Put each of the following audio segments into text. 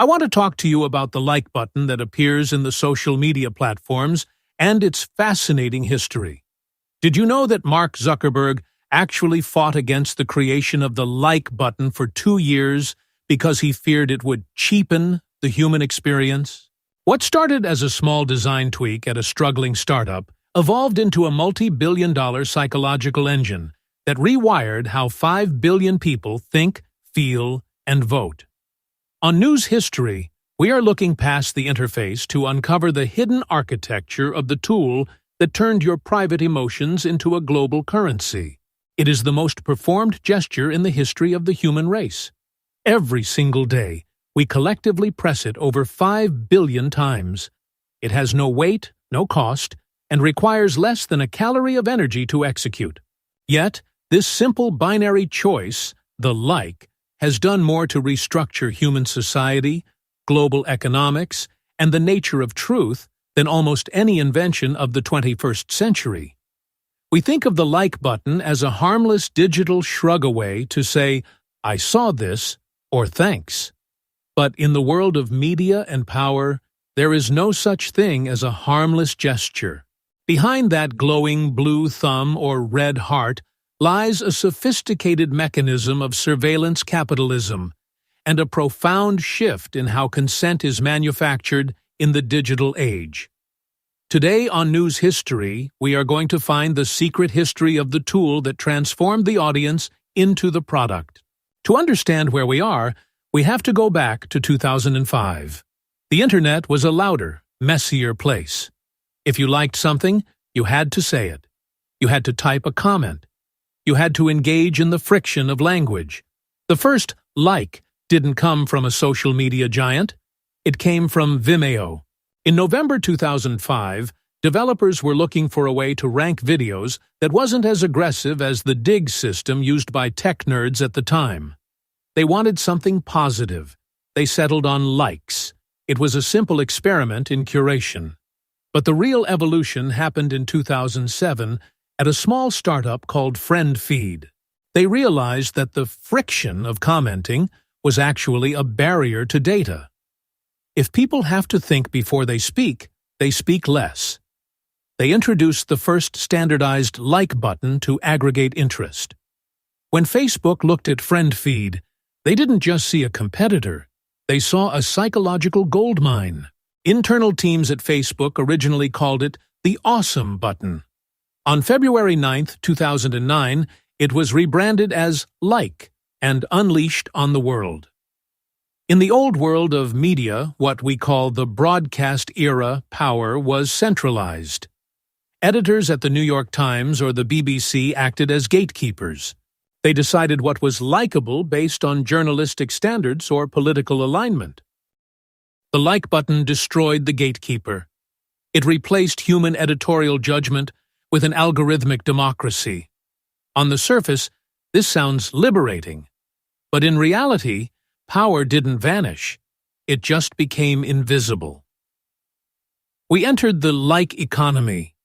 I want to talk to you about the like button that appears in the social media platforms and its fascinating history. Did you know that Mark Zuckerberg actually fought against the creation of the like button for 2 years because he feared it would cheapen the human experience? What started as a small design tweak at a struggling startup evolved into a multi-billion-dollar psychological engine that rewired how 5 billion people think, feel, and vote. On News History, we are looking past the interface to uncover the hidden architecture of the tool that turned your private emotions into a global currency. It is the most performed gesture in the history of the human race. Every single day, we collectively press it over 5 billion times. It has no weight, no cost, and requires less than a calorie of energy to execute. Yet, this simple binary choice, the like, has done more to restructure human society, global economics, and the nature of truth than almost any invention of the 21st century. We think of the like button as a harmless digital shrug away to say, "I saw this," or "thanks." But in the world of media and power, there is no such thing as a harmless gesture. Behind that glowing blue thumb or red heart lies a sophisticated mechanism of surveillance capitalism and a profound shift in how consent is manufactured in the digital age. Today on News History, we are going to find the secret history of the tool that transformed the audience into the product. To understand where we are, we have to go back to 2005. The internet was a louder, messier place. If you liked something, you had to say it. You had to type a comment. You had to engage in the friction of language. The first like didn't come from a social media giant. It came from Vimeo. In November 2005, developers were looking for a way to rank videos that wasn't as aggressive as the dig system used by tech nerds at the time. They wanted something positive. They settled on likes. It was a simple experiment in curation. But the real evolution happened in 2007 at a small startup called FriendFeed. They realized that the friction of commenting was actually a barrier to data. If people have to think before they speak less. They introduced the first standardized like button to aggregate interest. When Facebook looked at FriendFeed, they didn't just see a competitor, they saw a psychological goldmine. Internal teams at Facebook originally called it the awesome button. On February 9, 2009, it was rebranded as like and unleashed on the world. In the old world of media, what we call the broadcast era power was centralized. Editors at the New York Times or the BBC acted as gatekeepers. They decided what was likable based on journalistic standards or political alignment. The like button destroyed the gatekeeper. It replaced human editorial judgment with an algorithmic democracy. On the surface, this sounds liberating. But in reality, power didn't vanish. It just became invisible. We entered the like economy.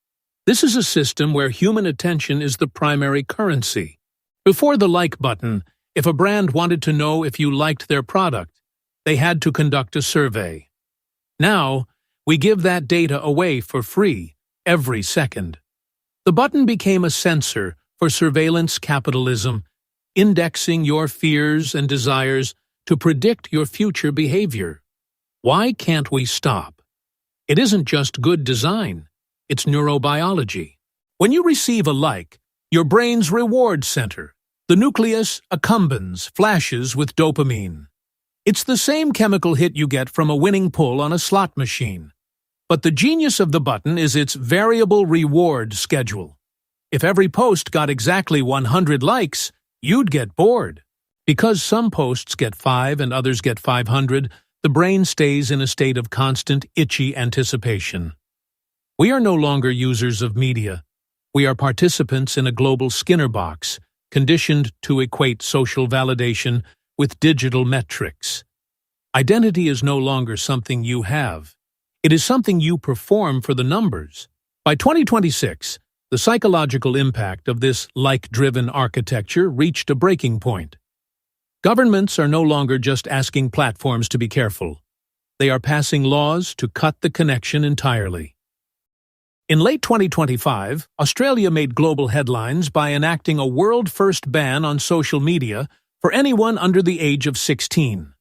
This is a system where human attention is the primary currency. Before the like button, if a brand wanted to know if you liked their product, they had to conduct a survey. Now, we give that data away for free, every second. The button became a sensor for surveillance capitalism, indexing your fears and desires to predict your future behavior. Why can't we stop? It isn't just good design, it's neurobiology. When you receive a like, your brain's reward center, the nucleus accumbens, flashes with dopamine. It's the same chemical hit you get from a winning pull on a slot machine. But the genius of the button is its variable reward schedule. If every post got exactly 100 likes, you'd get bored. Because some posts get 5 and others get 500, the brain stays in a state of constant, itchy anticipation. We are no longer users of media. We are participants in a global Skinner box, conditioned to equate social validation with digital metrics. Identity is no longer something you have. It is something you perform for the numbers. By 2026, the psychological impact of this like-driven architecture reached a breaking point. Governments are no longer just asking platforms to be careful. they are passing laws to cut the connection entirely. In late 2025, Australia made global headlines by enacting a world-first ban on social media for anyone under the age of 16.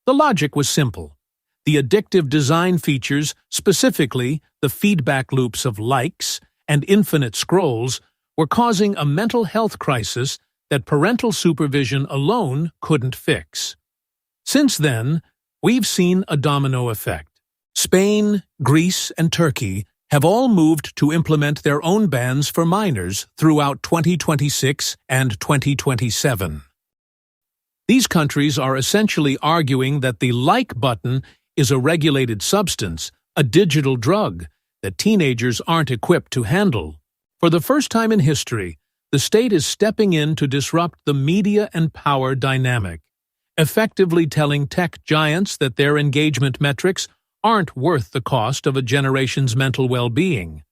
The logic was simple. The addictive design features, specifically the feedback loops of likes and infinite scrolls, were causing a mental health crisis that parental supervision alone couldn't fix. Since then, we've seen a domino effect. Spain, Greece, and Turkey have all moved to implement their own bans for minors throughout 2026 and 2027. These countries are essentially arguing that the like button is a regulated substance, a digital drug, that teenagers aren't equipped to handle. For the first time in history, the state is stepping in to disrupt the media and power dynamic, effectively telling tech giants that their engagement metrics aren't worth the cost of a generation's mental well-being.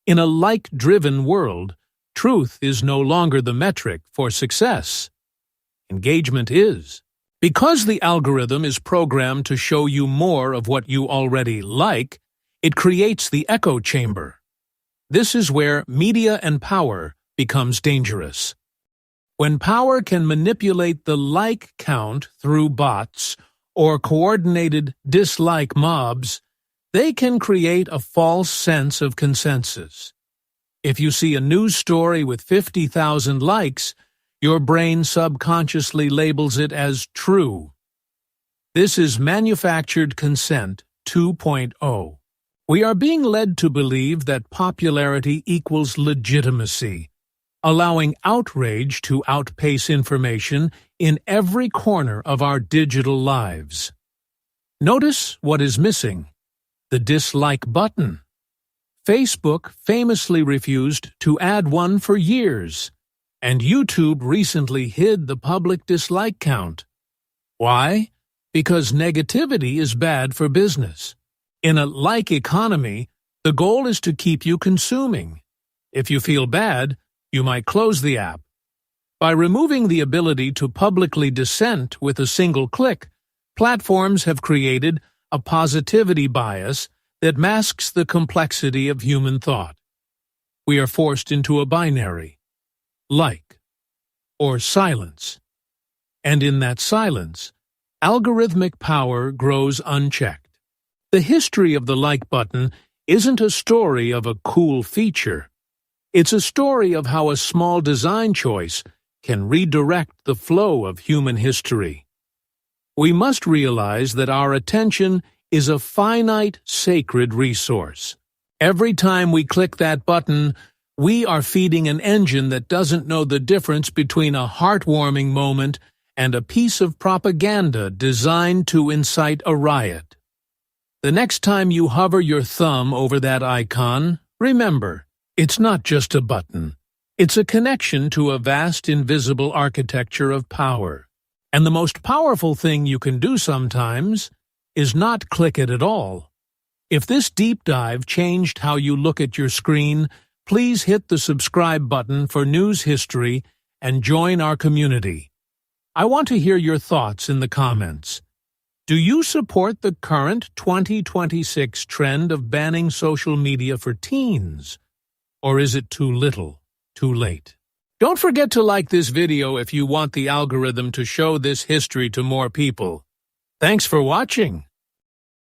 In a like-driven world, truth is no longer the metric for success. Engagement is. Because the algorithm is programmed to show you more of what you already like, it creates the echo chamber. This is where media and power becomes dangerous. When power can manipulate the like count through bots or coordinated dislike mobs, they can create a false sense of consensus. If you see a news story with 50,000 likes, your brain subconsciously labels it as true. This is manufactured consent 2.0. We are being led to believe that popularity equals legitimacy, allowing outrage to outpace information in every corner of our digital lives. Notice what is missing: the dislike button. Facebook famously refused to add one for years, and YouTube recently hid the public dislike count. Why? Because negativity is bad for business. In a like economy, the goal is to keep you consuming. If you feel bad, you might close the app. By removing the ability to publicly dissent with a single click, platforms have created a positivity bias that masks the complexity of human thought. We are forced into a binary: like or silence. And in that silence, algorithmic power grows unchecked. The history of the like button isn't a story of a cool feature. It's a story of how a small design choice can redirect the flow of human history. We must realize that our attention is a finite, sacred resource. Every time we click that button, we are feeding an engine that doesn't know the difference between a heartwarming moment and a piece of propaganda designed to incite a riot. The next time you hover your thumb over that icon, remember, it's not just a button. It's a connection to a vast invisible architecture of power. And the most powerful thing you can do sometimes is not click it at all. If this deep dive changed how you look at your screen, please hit the subscribe button for news history and join our community. I want to hear your thoughts in the comments. Do you support the current 2026 trend of banning social media for teens? Or is it too little, too late? Don't forget to like this video if you want the algorithm to show this history to more people. Thanks for watching.